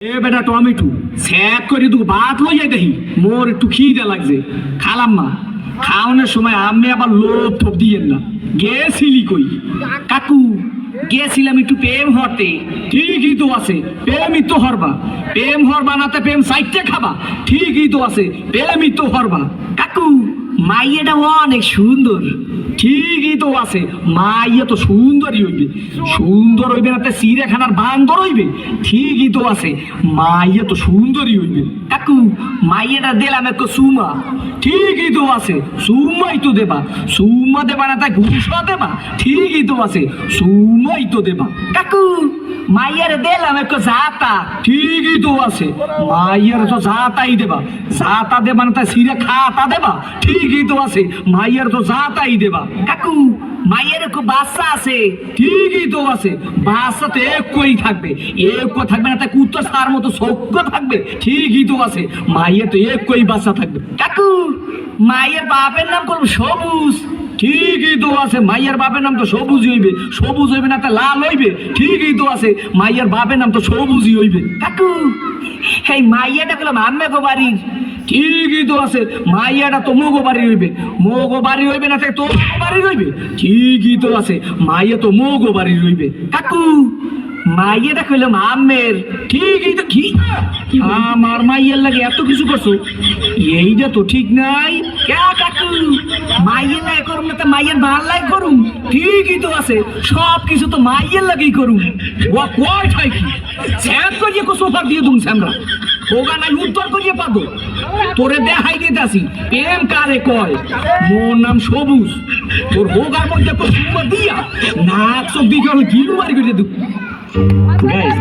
এ বেটা tomato sec করে দুটো ভাত হয়ে যায় দেখি মোর একটু খিদে লাগছে খালাম মা খাওয়ানোর সময় আমি আবার লোভ টোপ দিয়েন না গেছিলি কই কাকু গেছিলাম একটু প্রেম হতে ঠিকই তো আছে প্রেমই তো হরবা প্রেম হরবা নাতে প্রেম সাইটে খাবা ঠিকই তো আছে প্রেমই তো হরবা কাকু মাইয়াটা অনেক সুন্দর ঠিকই তো আছে মাইয়া তো সুন্দরই হইবে সুন্দর হইবে না চিড়িয়াখানার বান্দর হইবে ঠিকই তো আছে মাইয়া তো সুন্দরই হইবে কাকু মাইয়াটা দিলাম একটু সুমা ঠিকই তো আছে সুমাই তো দেবা সুমা দেবা না তাই ঘুষা দেবা ঠিকই তো আছে সুমাই তো দেবা কাকু মাইয়ার দিলাম একটু জাতা ঠিকই তো আছে মাইয়ার তো জাতাই দেবা জাতা দেবা না তাই সিরে খাতা দেবা ঠিকই তো আছে মাইয়ার তো জাতাই দেবা কাকু মাইয়ের একটু বাচ্চা আছে ঠিকই তো আছে বাচ্চা তো একই থাকবে একই থাকবে না তাই কুত্তা তার মতো সৌক্য থাকবে ঠিকই তো আছে মাইয়ের তো একই বাচ্চা থাকবে কাকু মাইয়ের বাপের নাম করবো সবুজ ঠিকই তো আছে মাইয়ার বাপের নাম তো সবুজ হইবে সবুজ হইবে না তা লাল হইবে ঠিকই তো আছে মাইয়ার বাপের নাম তো সবুজই হইবে কাকু এই মাইয়াটা বললাম আম্মে গো বাড়ির ঠিকই তো আছে মাইয়াটা তো মোগো বাড়ি হইবে মোগো বাড়ি হইবে না তো বাড়ি রইবে ঠিকই তো আছে মাইয়া তো মোগো বাড়ি রইবে কাকু মাইয়াটা কইলাম আম্মের ঠিকই তো কি আমার মাইয়ার লাগে এত কিছু করছো এইটা তো ঠিক নাই কে কাকু মাইয়ের লাগে করুম না তো মাইয়ের ভাল লাগে করুম ঠিকই তো আছে সব কিছু তো মাইয়ের লাগেই করুম ও কয় ঠাই কি স্যাপ করিয়ে কো সোফা দিয়ে দুম আমরা ওগা নাই উত্তর করিয়ে পাবো তোরে দেখাই দিতাছি প্রেম কারে কয় মোর নাম সবুজ তোর হোগার মধ্যে কো সুমা দিয়া নাক সব দিকে গিলু মারি করে দেব গাইস